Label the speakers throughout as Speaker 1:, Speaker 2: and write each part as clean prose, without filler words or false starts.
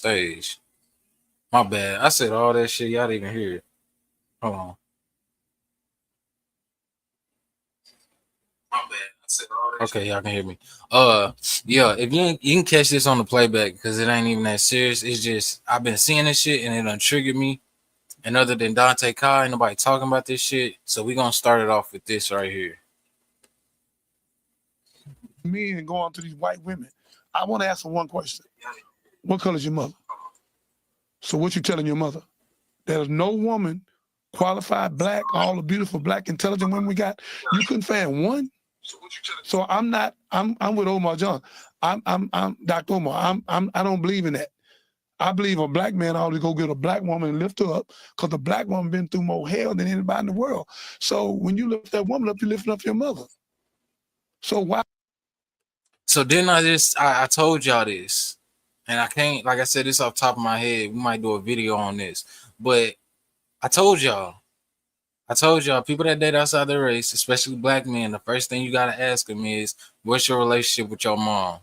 Speaker 1: stage. My bad. I said all that shit. Y'all didn't even hear it. Hold on. My bad. I said all that. Okay, y'all can hear me. Yeah. If you can catch this on the playback because it ain't even that serious. It's just I've been seeing this shit and it done triggered me. And other than Dante Kai, ain't nobody talking about this shit. So we gonna start it off with this right here.
Speaker 2: Men and go on to these white women. I want to ask her one question. What color is your mother? So what you telling your mother? There's no woman qualified black, all the beautiful black intelligent women we got. You couldn't find one. So I'm with Omar John. I'm Dr. Omar. I don't believe in that. I believe a black man ought to go get a black woman and lift her up because the black woman been through more hell than anybody in the world. So when you lift that woman up, you lifting up your mother. So why?
Speaker 1: So then I told y'all this, and I can't, like I said, this off the top of my head. We might do a video on this, but I told y'all, people that date outside their race, especially black men, the first thing you gotta ask them is, what's your relationship with your mom?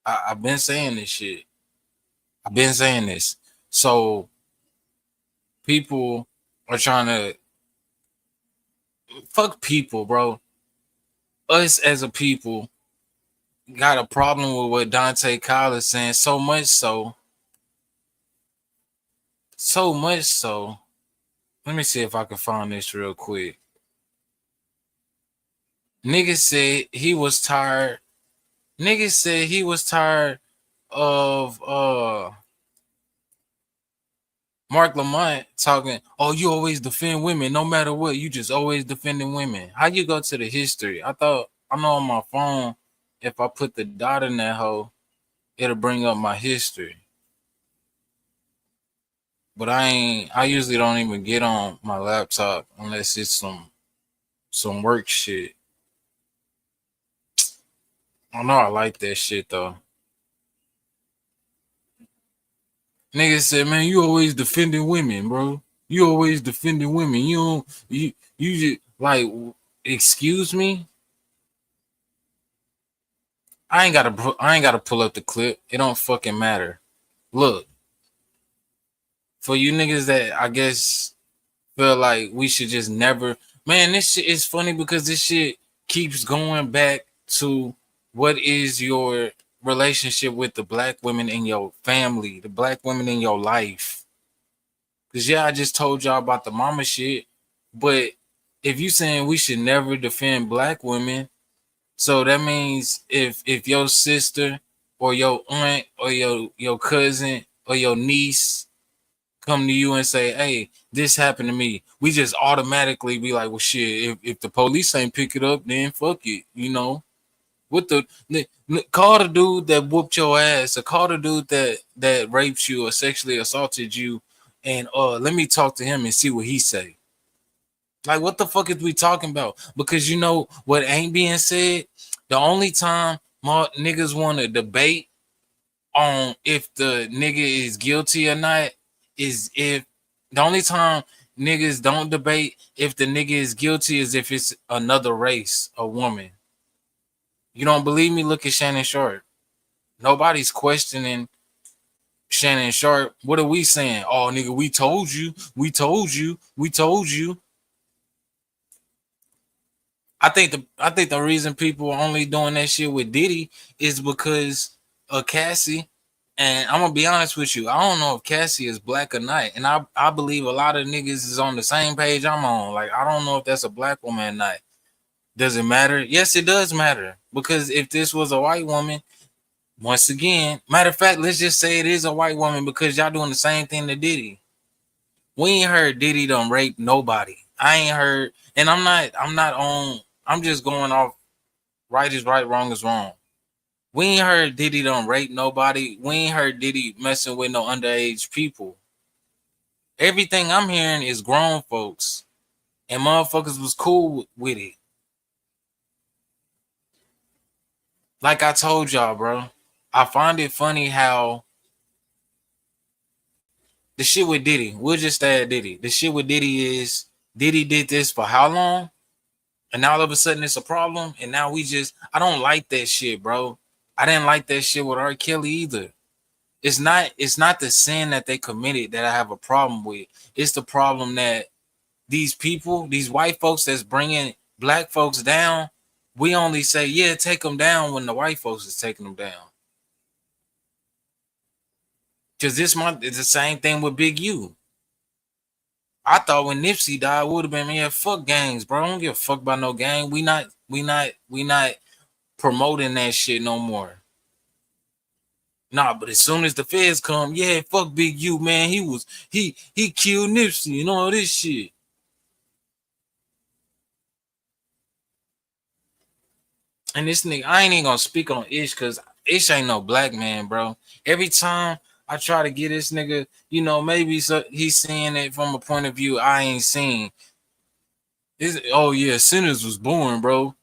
Speaker 1: I've been saying this shit. I've been saying this. So people are trying to fuck people, bro. Us as a people got a problem with what Dante Kyle is saying, so much so. Let me see if I can find this real quick. Nigga said he was tired. Nigga said he was tired of Mark Lamont talking, oh, you always defend women. No matter what, you just always defending women. How you go to the history? I know on my phone, if I put the dot in that hole, it'll bring up my history. But I usually don't even get on my laptop unless it's some work shit. I know I like that shit though. Nigga said, man, you always defending women, bro. You always defending women. You just like, excuse me. I ain't gotta pull up the clip. It don't fucking matter. Look, for you niggas that I guess feel like we should just never, man, this shit is funny because this shit keeps going back to what is your relationship with the black women in your family, the black women in your life. Because yeah, I just told y'all about the mama shit, but if you saying we should never defend black women, so that means if your sister or your aunt or your cousin or your niece come to you and say, hey, this happened to me, we just automatically be like, well, shit, if the police ain't pick it up, then fuck it, you know? What call the dude that whooped your ass, or call the dude that raped you or sexually assaulted you, and let me talk to him and see what he say. Like, what the fuck is we talking about? Because you know what ain't being said? The only time my niggas want to debate on if the nigga is guilty or not is if the only time niggas don't debate if the nigga is guilty is if it's another race, a woman. You don't believe me? Look at Shannon Sharp. Nobody's questioning Shannon Sharp. What are we saying? Oh, nigga, we told you. We told you. We told you. I think the reason people are only doing that shit with Diddy is because of Cassie. And I'm gonna be honest with you, I don't know if Cassie is black or not. And I believe a lot of niggas is on the same page I'm on. Like, I don't know if that's a black woman or not. Does it matter? Yes, it does matter. Because if this was a white woman, once again, matter of fact, let's just say it is a white woman because y'all doing the same thing to Diddy. We ain't heard Diddy done rape nobody. I ain't heard, and I'm just going off right is right, wrong is wrong. We ain't heard Diddy done rape nobody. We ain't heard Diddy messing with no underage people. Everything I'm hearing is grown folks, and motherfuckers was cool with it. Like I told y'all, bro, I find it funny how the shit with Diddy, we'll just stay at Diddy. The shit with Diddy is Diddy did this for how long? And now all of a sudden it's a problem. And now I don't like that shit, bro. I didn't like that shit with R. Kelly either. It's not the sin that they committed that I have a problem with. It's the problem that these people, these white folks that's bringing black folks down, we only say, yeah, take them down when the white folks is taking them down. Because this month is the same thing with Big U. I thought when Nipsey died, would have been, man, fuck gangs, bro. I don't give a fuck about no gang. We not promoting that shit no more. Nah, but as soon as the feds come, yeah, fuck Big U, man. He killed Nipsey and all this shit. And this nigga, I ain't even gonna speak on Ish because Ish ain't no black man, bro. Every time I try to get this nigga, maybe he's seeing it from a point of view I ain't seen. Oh yeah, Sinners was born, bro.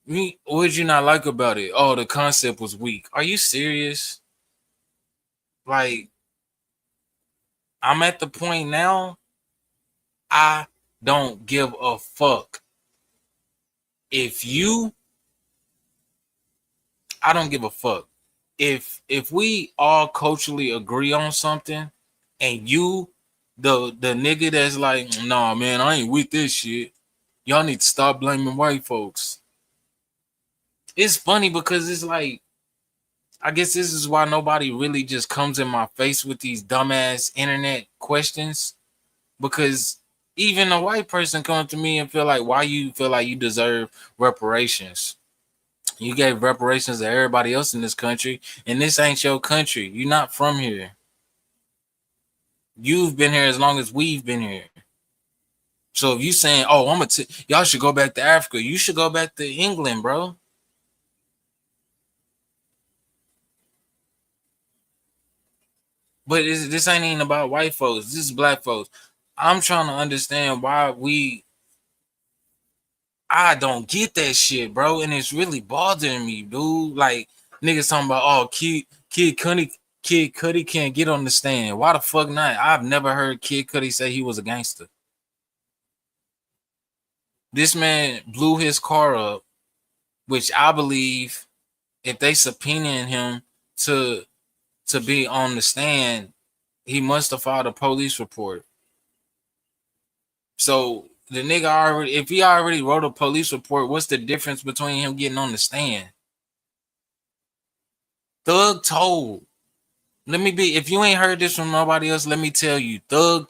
Speaker 1: What did you not like about it? Oh, the concept was weak. Are you serious? Like, I'm at the point now, I don't give a fuck. I don't give a fuck. If we all culturally agree on something and you the nigga that's like, nah man, I ain't with this shit, y'all need to stop blaming white folks. It's funny because it's like, I guess this is why nobody really just comes in my face with these dumbass internet questions, because even a white person comes to me and feel like, why you feel like you deserve reparations? You gave reparations to everybody else in this country, and this ain't your country. You're not from here. You've been here as long as we've been here. So if you saying, oh, y'all should go back to Africa, you should go back to England, bro. But this ain't even about white folks. This is black folks. I'm trying to understand why I don't get that shit, bro, and it's really bothering me, dude. Like, niggas talking about, oh, Kid Cudi can't get on the stand. Why the fuck not? I've never heard Kid Cudi say he was a gangster. This man blew his car up, which I believe if they subpoenaing him to be on the stand, he must have filed a police report. So the nigga if he already wrote a police report, what's the difference between him getting on the stand? Thug told. If you ain't heard this from nobody else, let me tell you. Thug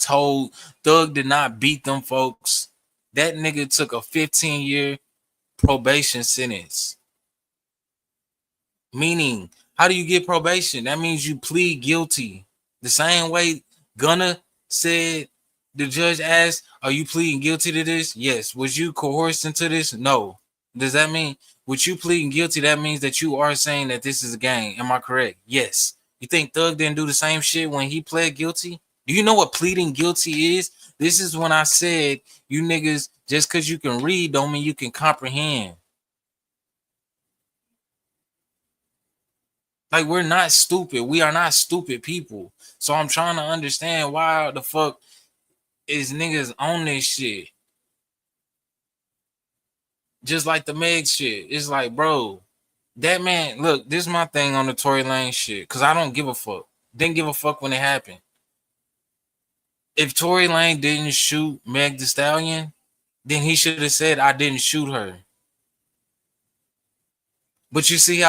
Speaker 1: did not beat them folks. That nigga took a 15-year probation sentence. Meaning, how do you get probation? That means you plead guilty. The same way Gunna said, the judge asked, are you pleading guilty to this? Yes. Was you coerced into this? No. Does that mean, with you pleading guilty, that means that you are saying that this is a gang? Am I correct? Yes. You think Thug didn't do the same shit when he pled guilty? Do you know what pleading guilty is? This is when I said, you niggas, just because you can read don't mean you can comprehend. Like, we're not stupid. We are not stupid people. So I'm trying to understand why the fuck is niggas on this shit. Just like the Meg shit. It's like, bro, that man, look, this is my thing on the Tory Lanez shit, because I don't give a fuck. Didn't give a fuck when it happened. If Tory Lanez didn't shoot Meg Thee Stallion, then he should have said, I didn't shoot her. But you see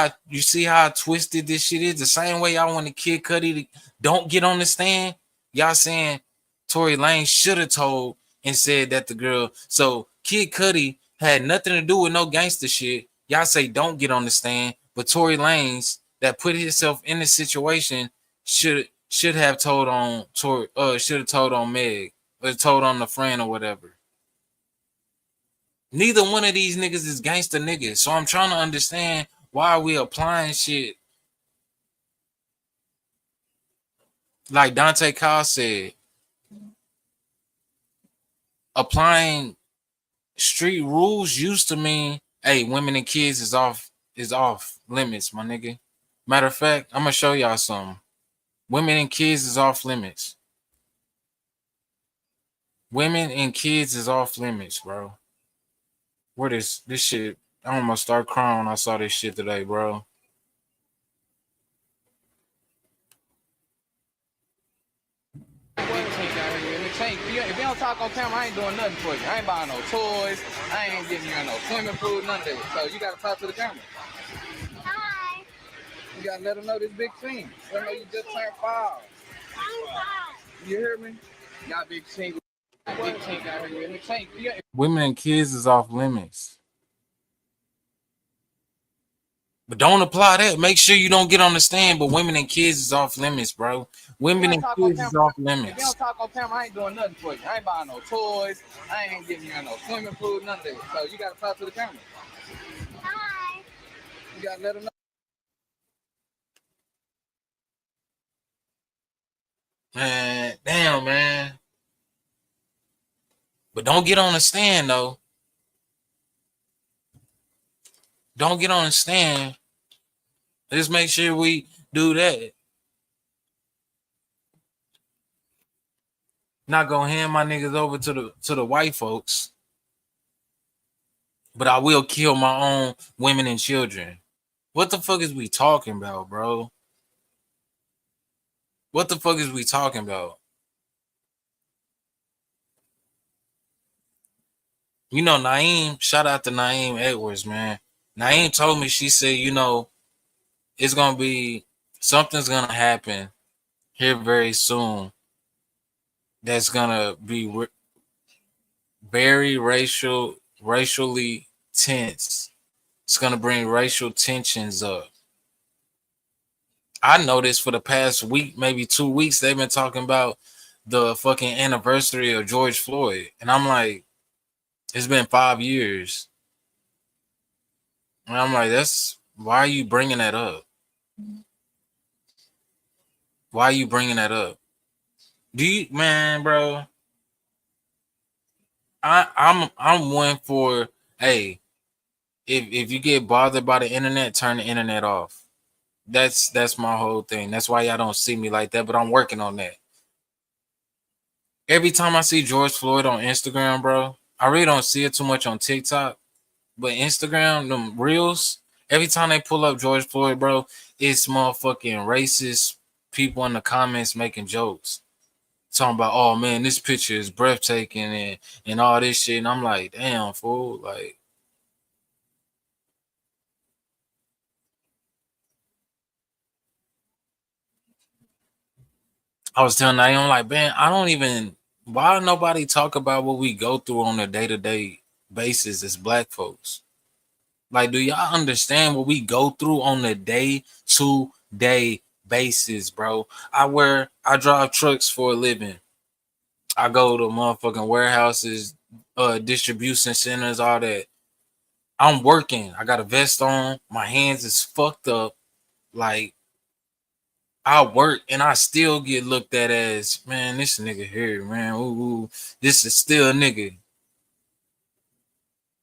Speaker 1: how twisted this shit is? The same way y'all want the Kid Cudi to don't get on the stand, y'all saying Tory Lanez should have told and said that the girl. So Kid Cudi had nothing to do with no gangster shit. Y'all say don't get on the stand, but Tory Lanez that put himself in the situation should have told on should have told on Meg or told on the friend or whatever. Neither one of these niggas is gangster niggas. So I'm trying to understand why are we applying shit. Like Dante Kyle said, applying street rules used to mean, hey, women and kids is off limits, my nigga. Matter of fact, I'm gonna show y'all something. Women and kids is off limits. Women and kids is off limits, bro. What is this shit? I almost started crying when I saw this shit today, bro.
Speaker 3: If you don't talk on camera, I ain't doing nothing for you. I ain't buying no toys. I ain't giving you no swimming pool, none of that. So you gotta talk to the camera. Hi. You gotta let them know this big thing. Let them know you just turned 5. You hear me? Got big chink. Big chink out here. The chink.
Speaker 1: Women and kids is off limits. But don't apply that. Make sure you don't get on the stand. But women and kids is off limits, bro. Women and kids is off
Speaker 3: If you
Speaker 1: limits.
Speaker 3: don't talk on camera, I ain't doing nothing for you. I ain't buying no toys. I ain't giving you no swimming pool, none of that. So you gotta talk to the camera. Hi. You gotta let them know.
Speaker 1: Man, damn, man. But don't get on the stand, though. Don't get on the stand. Let's make sure we do that. Not gonna hand my niggas over to the white folks. But I will kill my own women and children. What the fuck is we talking about, bro? What the fuck is we talking about? You know, Naeem, shout out to Naeem Edwards, man. Naeem told me, she said, you know, it's gonna be, something's gonna happen here very soon that's gonna be very racially tense. It's gonna bring racial tensions up. I noticed for the past week, maybe 2 weeks, they've been talking about the fucking anniversary of George Floyd. And I'm like, it's been 5 years. And I'm like, why are you bringing that up? Why are you bringing that up? Man, bro? I'm one for, hey, if you get bothered by the internet, turn the internet off. That's my whole thing. That's why y'all don't see me like that, but I'm working on that. Every time I see George Floyd on Instagram, bro, I really don't see it too much on TikTok, but Instagram, them reels, every time they pull up George Floyd, bro, it's motherfucking racist people in the comments making jokes. Talking about, oh man, this picture is breathtaking and all this shit. And I'm like, damn, fool. Like, I was telling Naeem, like, man, why nobody talk about what we go through on a day-to-day basis as black folks? Like, do y'all understand what we go through on a day-to-day basis, bro? I drive trucks for a living. I go to motherfucking warehouses, distribution centers, all that. I'm working. I got a vest on. My hands is fucked up. Like, I work and I still get looked at as, man, this nigga here, man. Ooh, this is still a nigga.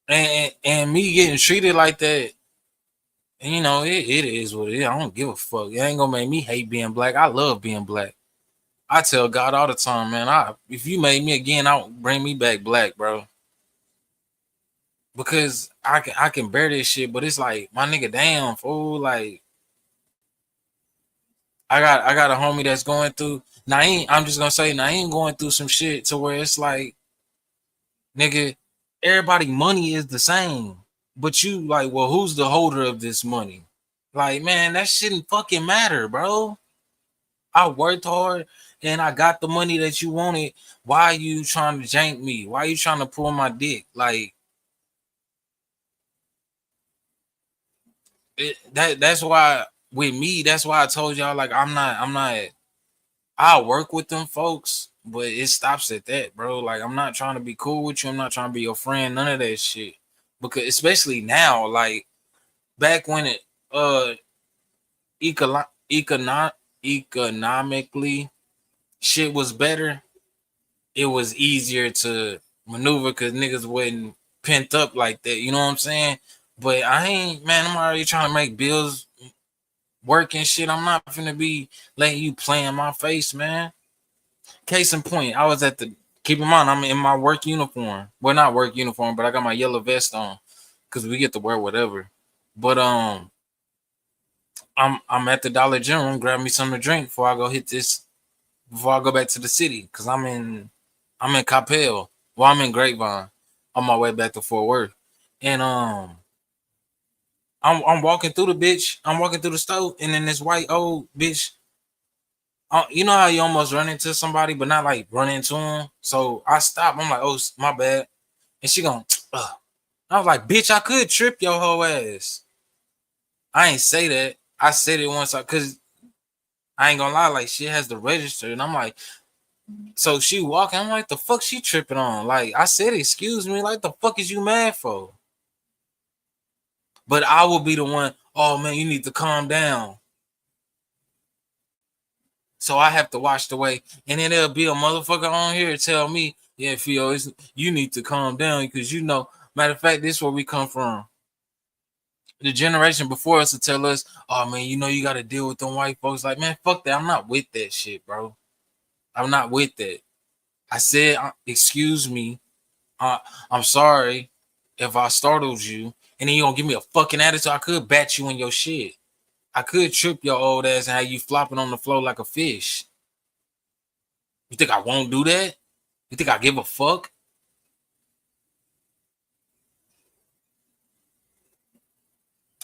Speaker 1: And me getting treated like that, you know, it is what it is. I don't give a fuck. It ain't gonna make me hate being black. I love being black. I tell God all the time, man, if you made me again, I'll bring me back black, bro. Because I can bear this shit, but it's like, my nigga, damn, fool. Like, I got a homie that's going through Naeem. I'm just gonna say Naeem going through some shit to where it's like, nigga, everybody money is the same. But you like, well, who's the holder of this money? Like, man, that shouldn't fucking matter, bro. I worked hard and I got the money that you wanted. Why are you trying to jank me? Why are you trying to pull my dick? Like, that's why with me, that's why I told y'all, like, I'm not I work with them folks, but it stops at that, bro. Like, I'm not trying to be cool with you. I'm not trying to be your friend. None of that shit. Because especially now, like, back when it economically shit was better, it was easier to maneuver because niggas wasn't pent up like that. You know what I'm saying? But I ain't, man, I'm already trying to make bills work and shit. I'm not gonna be letting you play in my face, man. Case in point, I was keep in mind, I'm in my work uniform. Well, not work uniform, but I got my yellow vest on because we get to wear whatever. But I'm at the Dollar General, grab me something to drink before I go back to the city because I'm in I'm in Capel. Well, I'm in Grapevine on my way back to Fort Worth. And I'm walking through the bitch. I'm walking through the store, and then this white old bitch. You know how you almost run into somebody, but not like run into them. So I stop. I'm like, oh, my bad. And she going, I was like, bitch, I could trip your whole ass. I ain't say that. I said it once, cause I ain't gonna lie, like she has the register, and I'm like, so she walking. I'm like, the fuck she tripping on? Like I said, excuse me. Like the fuck is you mad for? But I will be the one. Oh man, you need to calm down. So I have to watch the way, and then there'll be a motherfucker on here to tell me, yeah, Theo, you need to calm down because you know. Matter of fact, this is where we come from. The generation before us to tell us, oh man, you know you got to deal with them white folks. Like, man, fuck that. I'm not with that shit, bro. I'm not with that. I said, excuse me. I'm sorry if I startled you. And then you gonna give me a fucking attitude. I could bat you in your shit. I could trip your old ass and have you flopping on the floor like a fish. You think I won't do that? You think I give a fuck?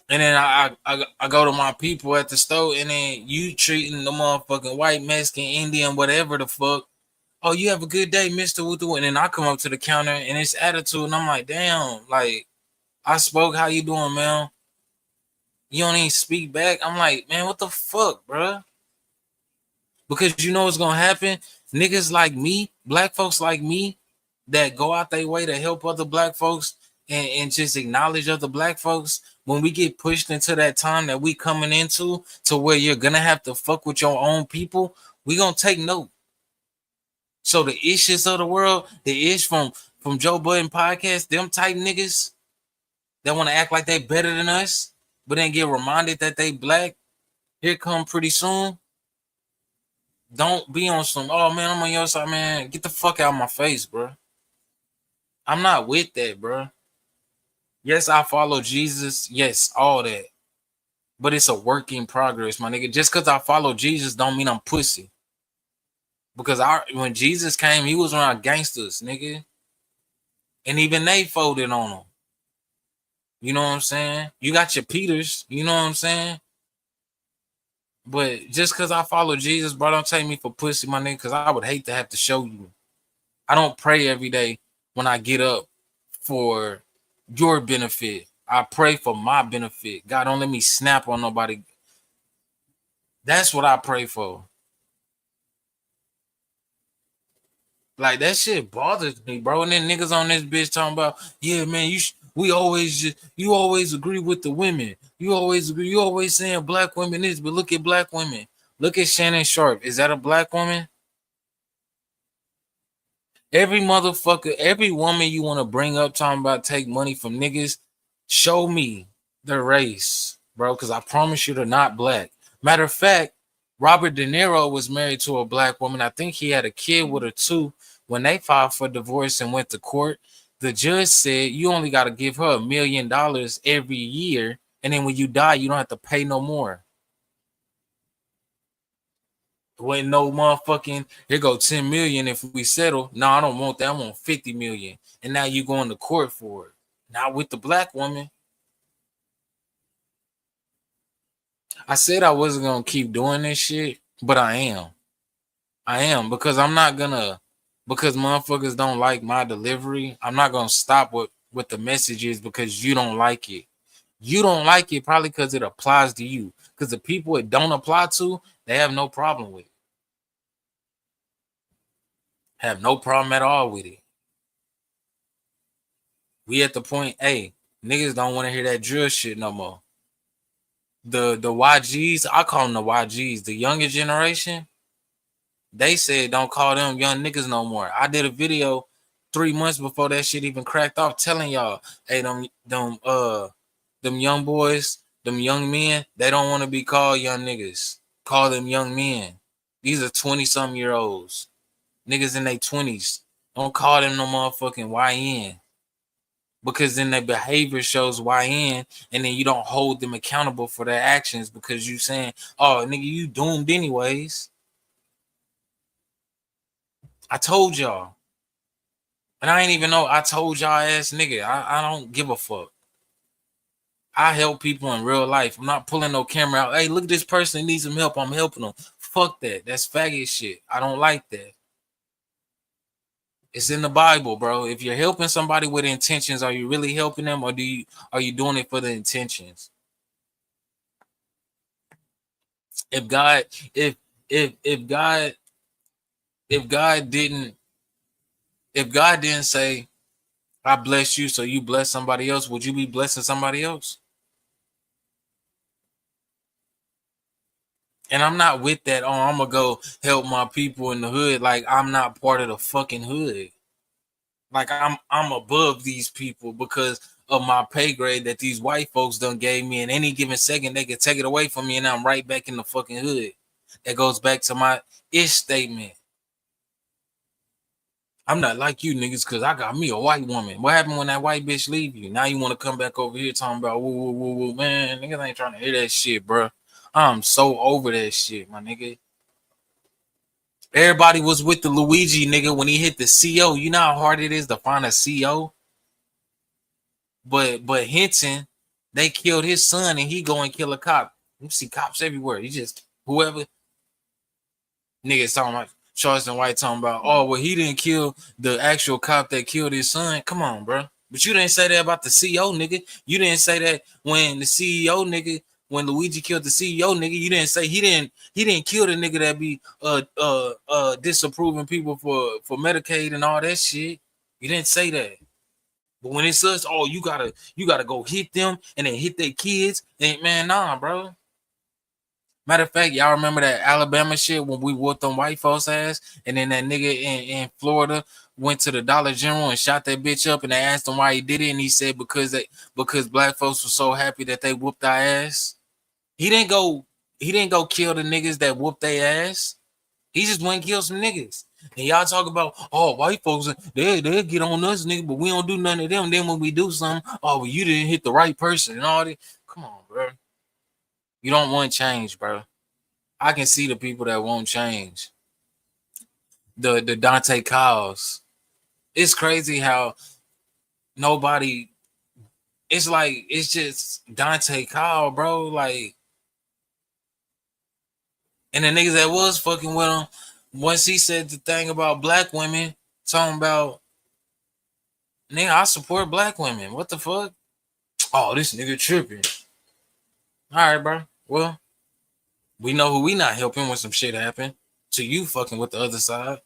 Speaker 1: And then I go to my people at the store, and then you treating the motherfucking white, Mexican, Indian, whatever the fuck. Oh, you have a good day, Mr. Wutu. And then I come up to the counter and it's attitude, and I'm like, damn, like I spoke, how you doing, man? You don't even speak back. I'm like, man, what the fuck, bro? Because you know what's gonna happen? Niggas like me, black folks like me, that go out their way to help other black folks and just acknowledge other black folks. When we get pushed into that time that we coming into, to where you're gonna have to fuck with your own people, we gonna take note. So the issues of the world, the ish from Joe Budden podcast, them type niggas that want to act like they better than us, but then get reminded that they black, here come pretty soon. Don't be on some, oh man, I'm on your side, man. Get the fuck out of my face, bro. I'm not with that, bro. Yes, I follow Jesus. Yes, all that. But it's a work in progress, my nigga. Just because I follow Jesus don't mean I'm pussy. Because when Jesus came, he was around gangsters, nigga. And even they folded on him. You know what I'm saying? You got your Peters, you know what I'm saying? But just because I follow Jesus, bro, don't take me for pussy, my nigga, because I would hate to have to show you. I don't pray every day when I get up for your benefit. I pray for my benefit. God, don't let me snap on nobody. That's what I pray for. Like, that shit bothers me, bro. And then niggas on this bitch talking about, yeah, man, you always agree with the women. You always saying black women this, but look at black women. Look at Shannon Sharp. Is that a black woman? Every motherfucker, every woman you want to bring up talking about take money from niggas, show me their race, bro, because I promise you they're not black. Matter of fact, Robert De Niro was married to a black woman. I think he had a kid with her too. When they filed for divorce and went to court, the judge said you only got to give her $1 million every year, and then when you die, you don't have to pay no more. When no motherfucking, here go 10 million if we settle. No, I don't want that. I want 50 million. And now you going to court for it. Not with the black woman. I said I wasn't gonna keep doing this shit, but I am. I am, because I'm not gonna, because motherfuckers don't like my delivery. I'm not gonna stop what the message is because you don't like it. You don't like it probably because it applies to you. Because the people it don't apply to, they have no problem with it. Have no problem at all with it. We at the point, hey, niggas don't want to hear that drill shit no more. The YGs, I call them the YGs, the younger generation. They said don't call them young niggas no more. I did a video 3 months before that shit even cracked off, telling y'all, hey, them young boys, them young men, they don't want to be called young niggas. Call them young men. These are 20-something-year-olds. Niggas in their 20s. Don't call them no motherfucking YN. Because then their behavior shows YN, and then you don't hold them accountable for their actions because you saying, oh, nigga, you doomed anyways. I told y'all. And I ain't even know I told y'all ass nigga. I don't give a fuck. I help people in real life. I'm not pulling no camera out. Hey, look at this person that needs some help. I'm helping them. Fuck that. That's faggot shit. I don't like that. It's in the Bible, bro. If you're helping somebody with intentions, are you really helping them, or are you doing it for the intentions? If God, if God, if God didn't, if God didn't say, I bless you, so you bless somebody else, would you be blessing somebody else? And I'm not with that. Oh, I'm gonna go help my people in the hood. Like I'm not part of the fucking hood. Like I'm above these people because of my pay grade that these white folks done gave me. In any given second, they could take it away from me, and I'm right back in the fucking hood. That goes back to my ish statement. I'm not like you niggas because I got me a white woman. What happened when that white bitch leave you? Now you want to come back over here talking about woo woo woo woo, man. Niggas ain't trying to hear that shit, bro. I'm so over that shit, my nigga. Everybody was with the Luigi nigga when he hit the CO. You know how hard it is to find a CO? But Henson, they killed his son and he go and kill a cop. You see cops everywhere. You just whoever niggas talking about Charleston White talking about, oh well, he didn't kill the actual cop that killed his son. Come on, bro. But you didn't say that about the CEO nigga. You didn't say that when the CEO nigga, when Luigi killed the CEO nigga, you didn't say he didn't kill the nigga that be disapproving people for Medicaid and all that shit. You didn't say that. But when it says, oh, you gotta go hit them and then hit their kids, then man, nah, bro. Matter of fact, y'all remember that Alabama shit when we whooped them white folks ass, and then that nigga in Florida went to the Dollar General and shot that bitch up, and they asked him why he did it, and he said because black folks were so happy that they whooped our ass. He didn't go kill the niggas that whooped their ass. He just went and killed some niggas. And y'all talk about, oh, white folks, they'll get on us, nigga, but we don't do nothing to them. Then when we do something, oh, well, you didn't hit the right person and all that. Come on, bro. You don't want change, bro. I can see the people that won't change. The Dante Kyles. It's crazy how nobody. It's like it's just Dante Kyle, bro. Like, and the niggas that was fucking with him, once he said the thing about black women, talking about, nigga, I support black women. What the fuck? Oh, this nigga tripping. All right, bro. Well, we know who we not helping when some shit happen. To you fucking with the other side.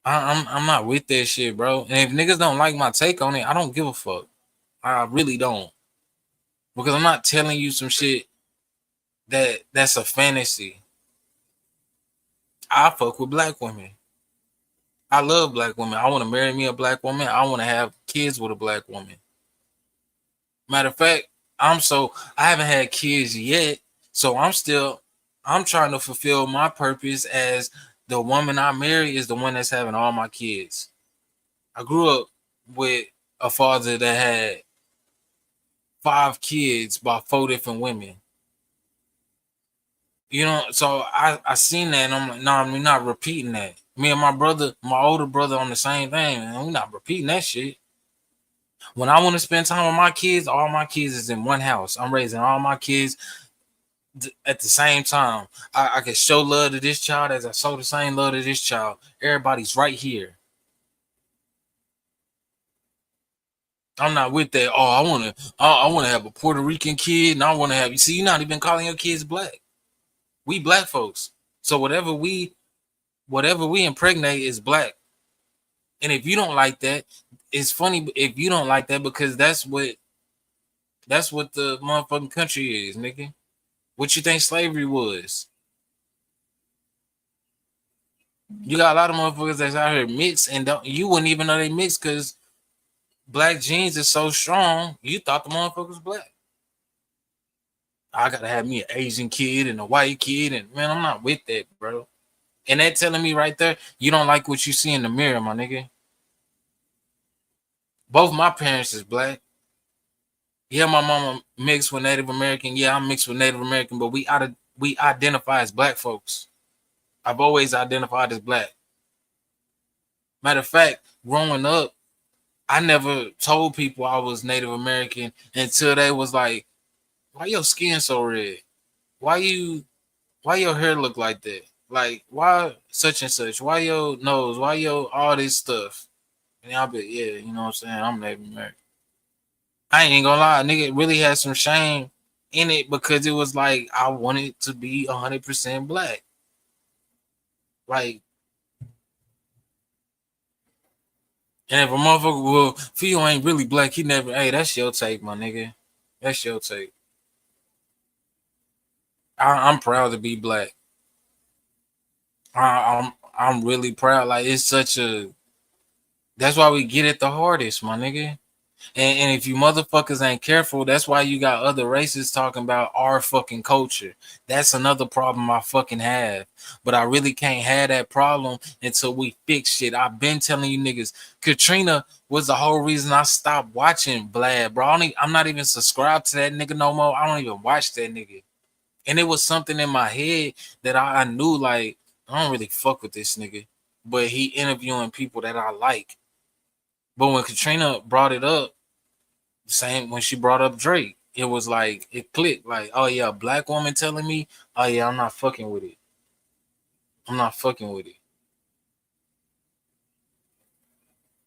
Speaker 1: I'm not with that shit, bro. And if niggas don't like my take on it, I don't give a fuck. I really don't. Because I'm not telling you some shit that's a fantasy. I fuck with black women. I love black women. I want to marry me a black woman. I want to have kids with a black woman. Matter of fact, I haven't had kids yet, so I'm trying to fulfill my purpose as the woman I marry is the one that's having all my kids. I grew up with a father that had 5 kids by 4 different women. You know, so I seen that and I'm like, no, I'm not repeating that. Me and my brother, my older brother, on the same thing, and we're not repeating that shit. When I want to spend time with my kids, all my kids is in one house. I'm raising all my kids at the same time. I can show love to this child as I show the same love to this child. Everybody's right here. I'm not with that. Oh, I want to have a Puerto Rican kid, and I want to have. You see, you're not even calling your kids black. We black folks. So whatever we impregnate is black. And if you don't like that, it's funny if you don't like that because that's what the motherfucking country is, nigga. What you think slavery was? You got a lot of motherfuckers that's out here mixed and you wouldn't even know they mixed because black genes is so strong. You thought the motherfucker was black. I gotta have me an Asian kid and a white kid, and man, I'm not with that, bro. And that telling me right there, you don't like what you see in the mirror, my nigga. Both my parents is black. Yeah, my mama mixed with Native American. Yeah, I'm mixed with Native American, but we identify as black folks. I've always identified as black. Matter of fact, growing up, I never told people I was Native American until they was like, "Why your skin so red? Why why your hair look like that? Like why such and such? Why your nose? Why your all this stuff?" And I'll be, yeah, you know what I'm saying? I'm Native American. I ain't gonna lie, nigga really had some shame in it because it was like I wanted to be 100% black. Like, and if a motherfucker, well, Theo ain't really black, he never, hey, that's your take, my nigga. That's your take. I'm proud to be black. I'm really proud. Like it's such a. That's why we get it the hardest, my nigga. And if you motherfuckers ain't careful, that's why you got other races talking about our fucking culture. That's another problem I fucking have. But I really can't have that problem until we fix shit. I've been telling you niggas, Katrina was the whole reason I stopped watching Vlad, bro. I'm not even subscribed to that nigga no more. I don't even watch that nigga. And it was something in my head that I knew, like, I don't really fuck with this nigga. But he interviewing people that I like. But when Katrina brought it up, same when she brought up Drake, it was like it clicked. Like, oh yeah, a black woman telling me, oh yeah, I'm not fucking with it. I'm not fucking with it.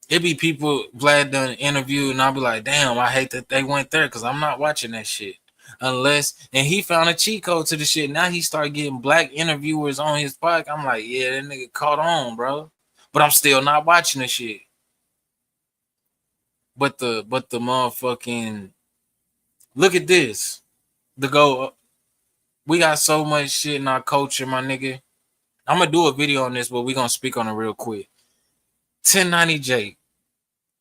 Speaker 1: It be people Vlad done interview, and I'll be like, damn, I hate that they went there because I'm not watching that shit. Unless, and he found a cheat code to the shit. Now he started getting black interviewers on his podcast. I'm like, yeah, that nigga caught on, bro. But I'm still not watching the shit. But the motherfucking look at this. The go, we got so much shit in our culture, my nigga. I'm gonna do a video on this, but we're gonna speak on it real quick. 1090 Jake.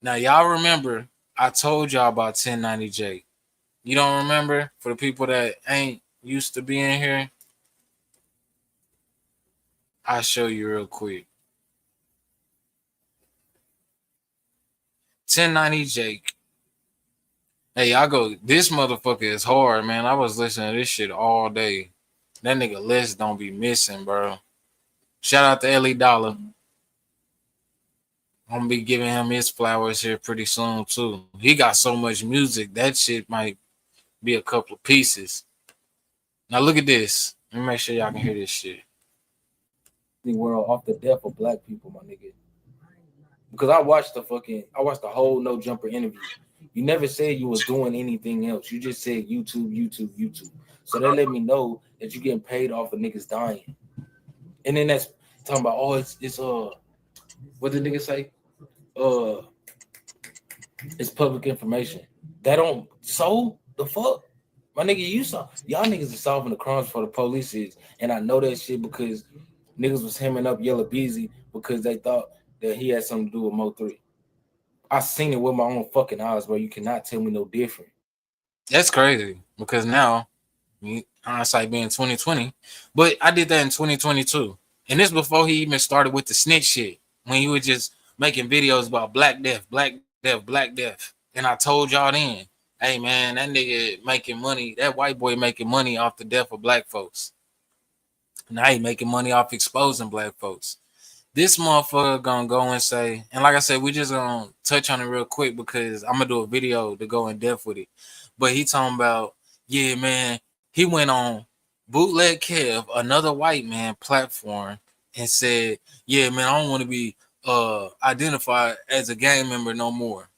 Speaker 1: Now y'all remember I told y'all about 1090 Jake. You don't remember? For the people that ain't used to being here, I'll show you real quick. 1090 Jake. Hey, y'all go. This motherfucker is hard, man. I was listening to this shit all day. That nigga Les don't be missing, bro. Shout out to Ellie Dollar. I'm gonna be giving him his flowers here pretty soon too. He got so much music that shit might be a couple of pieces. Now look at this. Let me make sure y'all can hear this shit.
Speaker 4: The world off the death of black people, my nigga. Because I watched the whole No Jumper interview. You never said you was doing anything else. You just said YouTube, YouTube, YouTube. So that let me know that you getting paid off of niggas dying. And then that's talking about, oh, it's what did niggas say? It's public information. That don't, so the fuck? My nigga, y'all niggas are solving the crimes for the police is, and I know that shit because niggas was hemming up Yellow Beezy because they thought that he had something to do with Mo 3. I seen it with my own fucking eyes, bro. You cannot tell me no different.
Speaker 1: That's crazy because now, hindsight being 2020, but I did that in 2022, and this before he even started with the snitch shit. When he was just making videos about Black Death, Black Death, Black Death, and I told y'all then, hey man, that nigga making money, that white boy making money off the death of black folks. Now he making money off exposing black folks. This motherfucker gonna go and say, and like I said, we just gonna touch on it real quick because I'm gonna do a video to go in depth with it. But he talking about, yeah, man, he went on Bootleg Kev, another white man platform, and said, yeah, man, I don't want to be identified as a gang member no more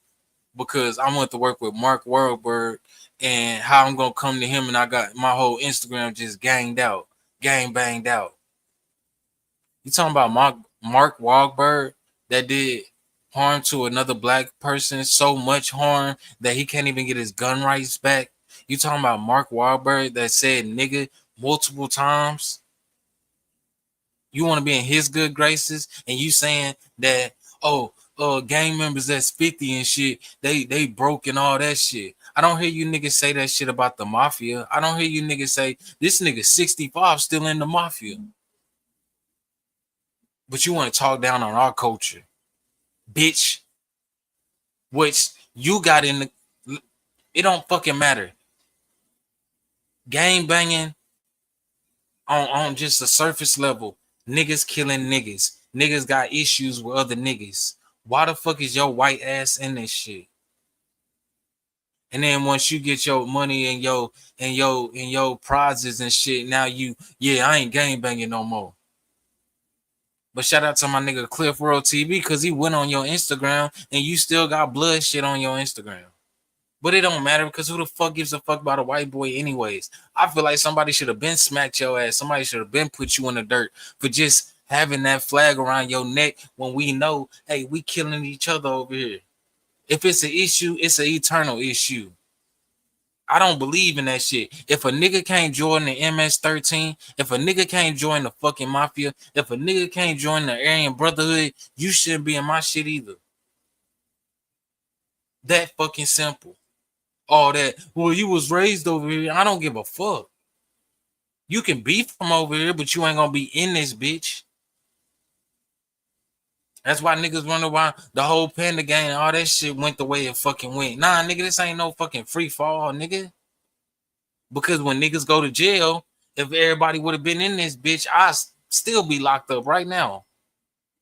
Speaker 1: because I want to work with Mark Wahlberg and how I'm gonna come to him and I got my whole Instagram just gang banged out. You talking about Mark Wahlberg that did harm to another black person, so much harm that he can't even get his gun rights back. You talking about Mark Wahlberg that said nigga multiple times. You want to be in his good graces, and you saying that, oh, gang members that's 50 and shit, they broke and all that shit. I don't hear you niggas say that shit about the mafia. I don't hear you niggas say this nigga 65 still in the mafia. But you want to talk down on our culture, bitch. Which you got in the, it don't fucking matter. Gang banging on just a surface level. Niggas killing niggas. niggas got issues with other niggas. Why the fuck is your white ass in this shit? And then once you get your money and your prizes and shit, now I ain't gang banging no more. But shout out to my nigga Cliff World TV because he went on your Instagram and you still got blood shit on your Instagram. But it don't matter because who the fuck gives a fuck about a white boy anyways? I feel like somebody should have been smacked your ass. Somebody should have been put you in the dirt for just having that flag around your neck when we know, hey, we killing each other over here. If it's an issue, it's an eternal issue. I don't believe in that shit. If a nigga can't join the MS-13, if a nigga can't join the fucking mafia, if a nigga can't join the Aryan Brotherhood, you shouldn't be in my shit either. That fucking simple. All that, well, you was raised over here. I don't give a fuck. You can be from over here, but you ain't gonna be in this bitch. That's why niggas run around the whole Panda gang. All that shit went the way it fucking went. Nah, nigga, this ain't no fucking free fall, nigga. Because when niggas go to jail, if everybody would have been in this bitch, I'd still be locked up right now.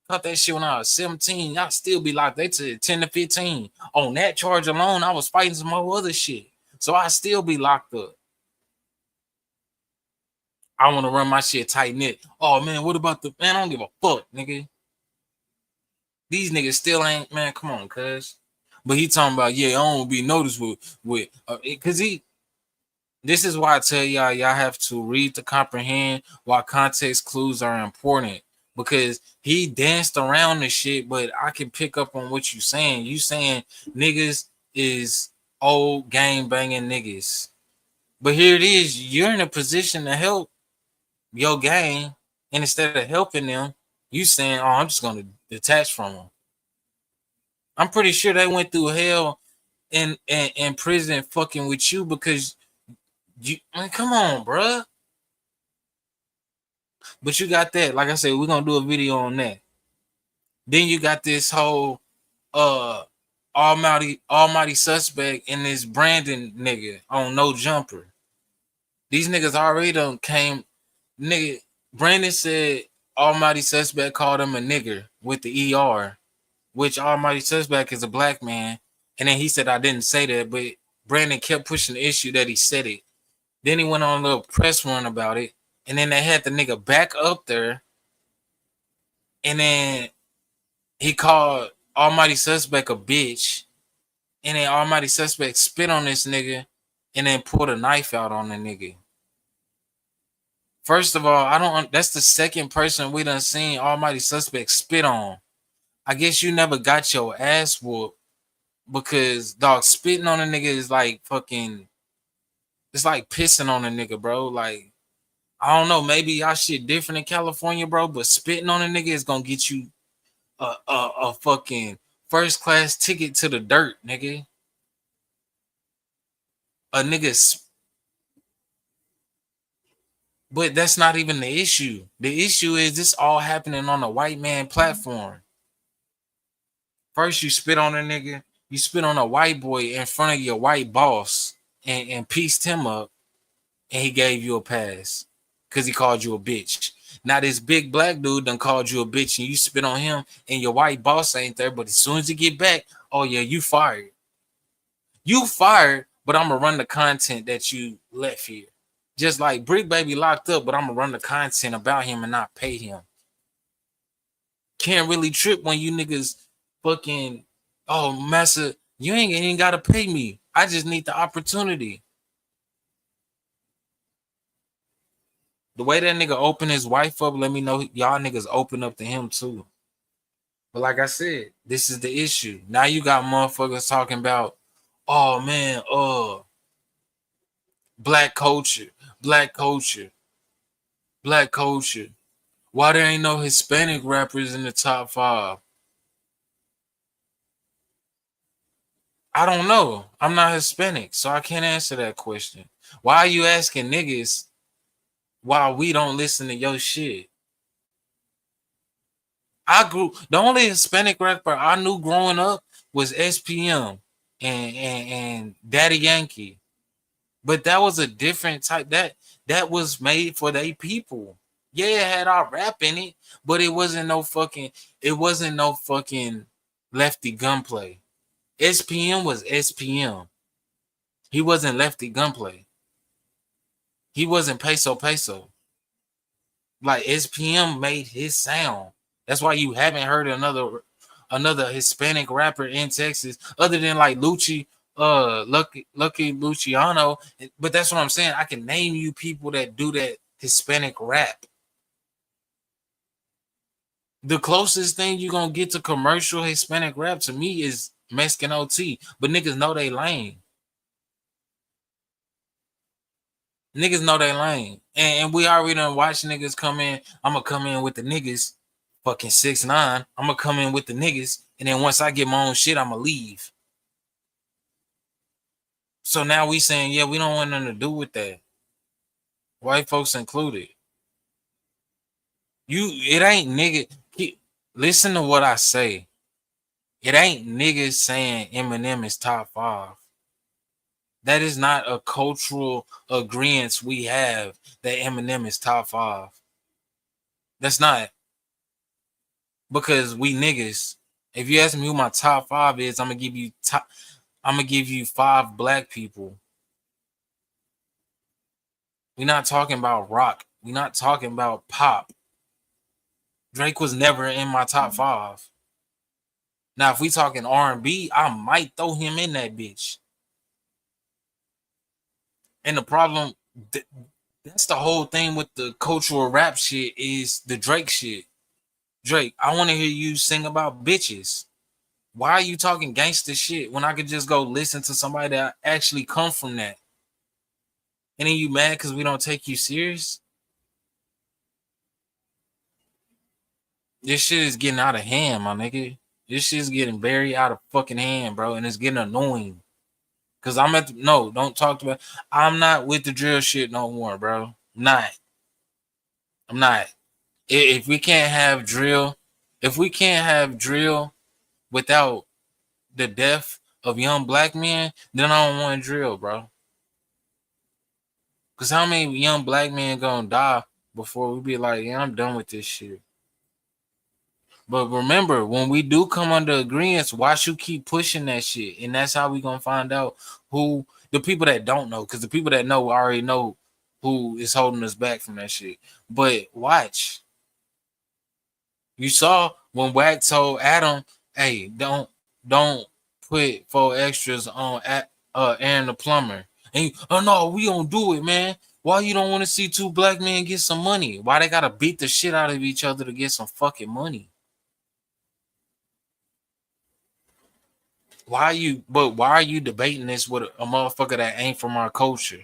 Speaker 1: Cut that shit when I was 17. I'd still be locked. They took 10 to 15. On that charge alone, I was fighting some whole other shit. So I still be locked up. I want to run my shit tight knit. Oh man, what about the man? I don't give a fuck, nigga. These niggas still ain't, man. Come on, cuz. But he talking about, I don't be noticed with because this is why I tell y'all have to read to comprehend why context clues are important. Because he danced around the shit, but I can pick up on what you saying. You saying niggas is old gang banging niggas. But here it is, you're in a position to help your gang, and instead of helping them, you saying, I'm just gonna detach from them. I'm pretty sure they went through hell in prison fucking with you because come on, bruh. But you got that. Like I said, we're gonna do a video on that. Then you got this whole almighty suspect and this Brandon nigga on No Jumper. These niggas already done came. Nigga, Brandon said almighty suspect called him a nigger with the ER, which almighty suspect is a black man. And then he said I didn't say that, but Brandon kept pushing the issue that he said it. Then he went on a little press run about it. And then they had the nigga back up there. And then he called almighty suspect a bitch. And then almighty suspect spit on this nigga and then pulled a knife out on the nigga. First of all, that's the second person we done seen almighty suspect spit on. I guess you never got your ass whooped because, dog, spitting on a nigga is like fucking, it's like pissing on a nigga, bro. Like, I don't know, maybe y'all shit different in California, bro, but spitting on a nigga is gonna get you a fucking first class ticket to the dirt, nigga. A nigga, but that's not even the issue. The issue is this all happening on a white man platform. First, you spit on a nigga, you spit on a white boy in front of your white boss and pieced him up, and he gave you a pass because he called you a bitch. Now, this big black dude done called you a bitch and you spit on him, and your white boss ain't there, but as soon as you get back, oh yeah, you fired. You fired, but I'm going to run the content that you left here. Just like Brick Baby locked up, but I'm going to run the content about him and not pay him. Can't really trip when you niggas fucking, oh, massa, you ain't got to pay me. I just need the opportunity. The way that nigga open his wife up, let me know y'all niggas open up to him too. But like I said, this is the issue. Now you got motherfuckers talking about, oh man, black culture. Why there ain't no Hispanic rappers in the top 5? I don't know. I'm not Hispanic, so I can't answer that question. Why are you asking niggas why we don't listen to your shit? The only Hispanic rapper I knew growing up was SPM and Daddy Yankee. But that was a different type. That was made for they people. Yeah, it had our rap in it, but it wasn't no fucking lefty gunplay. SPM was SPM. He wasn't lefty gunplay. He wasn't peso peso. Like SPM made his sound. That's why you haven't heard another Hispanic rapper in Texas other than like Lucky Luciano. But that's what I'm saying. I can name you people that do that Hispanic rap. The closest thing you're gonna get to commercial Hispanic rap to me is Mexican OT, but niggas know they lane. Niggas know they lane. And we already done watch niggas come in. I'ma come in with the niggas, fucking 6ix9ine. I'ma come in with the niggas, and then once I get my own shit, I'ma leave. So now we saying, yeah, we don't want nothing to do with that. White folks included. It ain't nigga. Listen to what I say. It ain't niggas saying Eminem is top 5. That is not a cultural agreement we have that Eminem is top 5. That's not. Because we niggas. If you ask me who my top 5 is, I'm gonna give you 5 black people. We're not talking about rock. We're not talking about pop. Drake was never in my top 5. Now, if we talking R&B, I might throw him in that bitch. And the problem, that's the whole thing with the cultural rap shit is the Drake shit. Drake, I want to hear you sing about bitches. Why are you talking gangster shit when I could just go listen to somebody that actually come from that? And then you mad because we don't take you serious? This shit is getting out of hand, my nigga. This shit is getting very out of fucking hand, bro. And it's getting annoying. Cause don't talk to me. I'm not with the drill shit no more, bro. I'm not. If we can't have drill without the death of young black men, then I don't want drill, bro. Cause how many young black men gonna die before we be like, yeah, I'm done with this shit. But remember, when we do come under agreements, why should you keep pushing that shit? And that's how we gonna find out who the people that don't know, because the people that know already know who is holding us back from that shit. But watch. You saw when Wack told Adam, hey, don't put 4 extras on Aaron the plumber. And you, oh no, we don't do it, man. Why you don't want to see 2 black men get some money? Why they gotta beat the shit out of each other to get some fucking money? Why are you debating this with a motherfucker that ain't from our culture?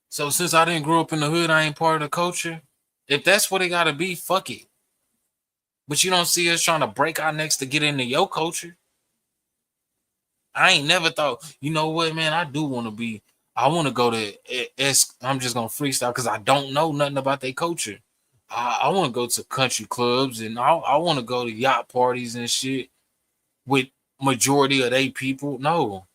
Speaker 1: So since I didn't grow up in the hood, I ain't part of the culture. If that's what it gotta be, fuck it. But you don't see us trying to break our necks to get into your culture. I ain't never thought, you know what, man, I want to go to I'm just gonna freestyle because I don't know nothing about their culture. I want to go to country clubs and I want to go to yacht parties and shit with majority of they people. No.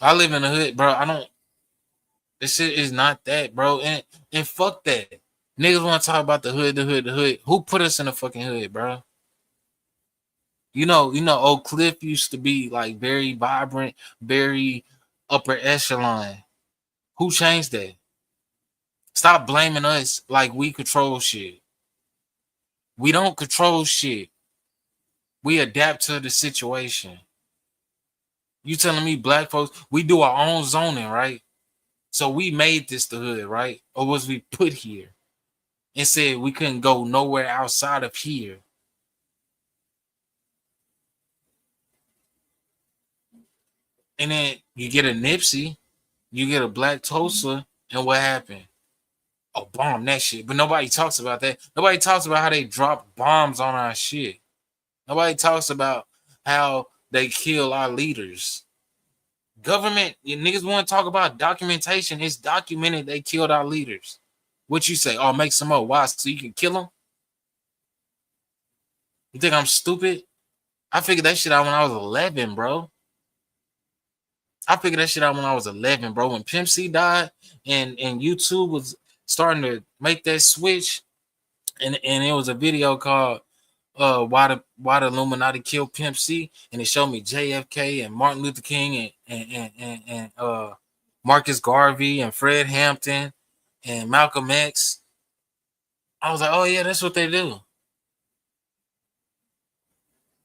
Speaker 1: I live in the hood, bro. This shit is not that, bro. And fuck that. Niggas want to talk about the hood. Who put us in the fucking hood, bro? You know, Oak Cliff used to be like very vibrant, very upper echelon. Who changed that? Stop blaming us like we control shit. We don't control shit. We adapt to the situation. You telling me black folks, we do our own zoning, right? So we made this the hood, right? Or was we put here and said we couldn't go nowhere outside of here? And then you get a Nipsey, you get a Black Tulsa, and what happened? Oh, bomb that shit. But nobody talks about that. Nobody talks about how they drop bombs on our shit. Nobody talks about how they kill our leaders. Government, you niggas want to talk about documentation. It's documented they killed our leaders. What you say? Oh, make some more. Why? So you can kill them? You think I'm stupid? I figured that shit out when I was 11, bro. I figured that shit out when I was 11, bro. When Pimp C died and YouTube was starting to make that switch, and it was a video called why the Illuminati killed Pimp C, and it showed me JFK and Martin Luther King and Marcus Garvey and Fred Hampton and Malcolm X. I was like, oh yeah, that's what they do.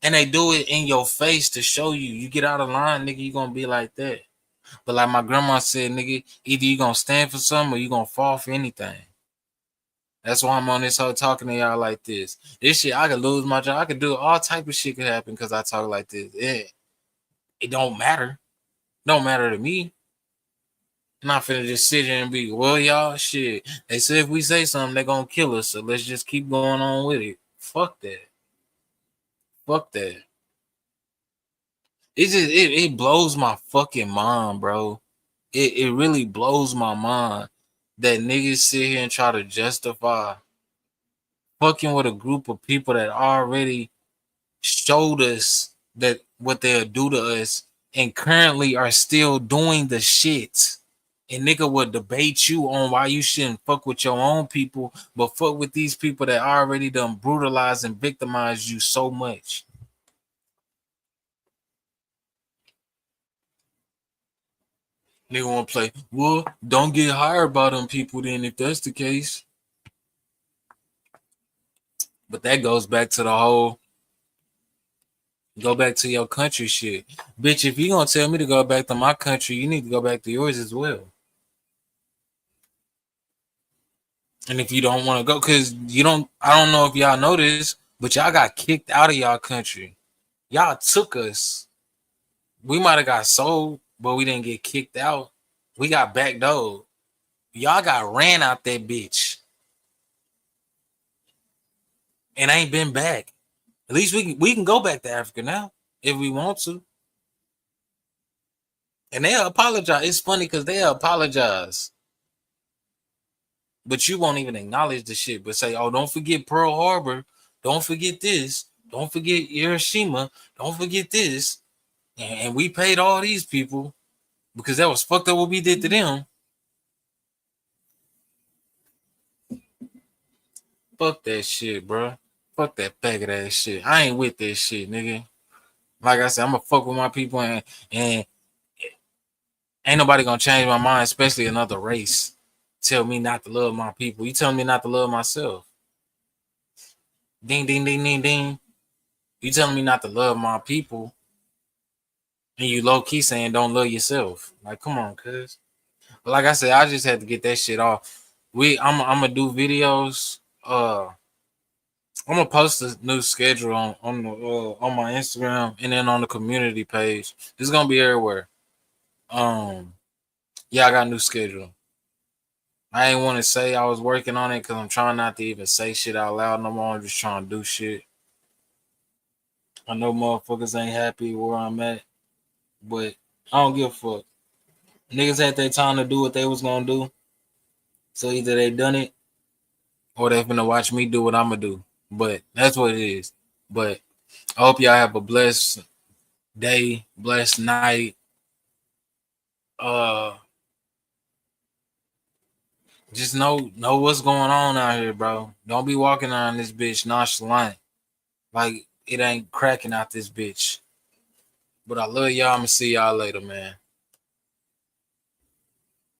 Speaker 1: And they do it in your face to show you. You get out of line, nigga, you gonna be like that. But like my grandma said, nigga, either you gonna stand for something or you gonna fall for anything. That's why I'm on this whole talking to y'all like this. This shit, I could lose my job. I could do all type of shit could happen because I talk like this. It don't matter. Don't matter to me. I'm not finna just sit here and be, well, y'all, shit. They say if we say something, they're gonna kill us. So let's just keep going on with it. Fuck that. Fuck that. It blows my fucking mind, bro. It really blows my mind that niggas sit here and try to justify fucking with a group of people that already showed us that what they'll do to us and currently are still doing the shit. And nigga would debate you on why you shouldn't fuck with your own people, but fuck with these people that already done brutalized and victimized you so much. Nigga want to play, well, don't get hired by them people then if that's the case. But that goes back to the whole, go back to your country shit. Bitch, if you gonna tell me to go back to my country, you need to go back to yours as well. And if you don't want to go, because I don't know if y'all know this, but y'all got kicked out of y'all country. Y'all took us. We might have got sold, but we didn't get kicked out. We got backdoored. Y'all got ran out that bitch. And ain't been back. At least we can go back to Africa now if we want to. And they'll apologize. It's funny because they'll apologize. But you won't even acknowledge the shit. But say, oh, don't forget Pearl Harbor. Don't forget this. Don't forget Hiroshima. Don't forget this. And we paid all these people because that was fucked up what we did to them. Fuck that shit, bro. Fuck that faggot ass shit. I ain't with that shit, nigga. Like I said, I'm gonna fuck with my people and ain't nobody gonna change my mind, especially another race. Tell me not to love my people. You telling me not to love myself. Ding, ding, ding, ding, ding. You telling me not to love my people. And you low-key saying don't love yourself. Like, come on, cuz. But like I said, I just had to get that shit off. I'm gonna do videos. I'm gonna post a new schedule on my Instagram and then on the community page. It's gonna be everywhere. Yeah, I got a new schedule. I ain't want to say I was working on it because I'm trying not to even say shit out loud no more. I'm just trying to do shit. I know motherfuckers ain't happy where I'm at, but I don't give a fuck. Niggas had their time to do what they was gonna do. So either they done it or they finna watch me do what I'm gonna do. But that's what it is. But I hope y'all have a blessed day, blessed night. Just know what's going on out here, bro. Don't be walking on this bitch nonchalant. Like it ain't cracking out this bitch. But I love y'all. I'm gonna see y'all later, man.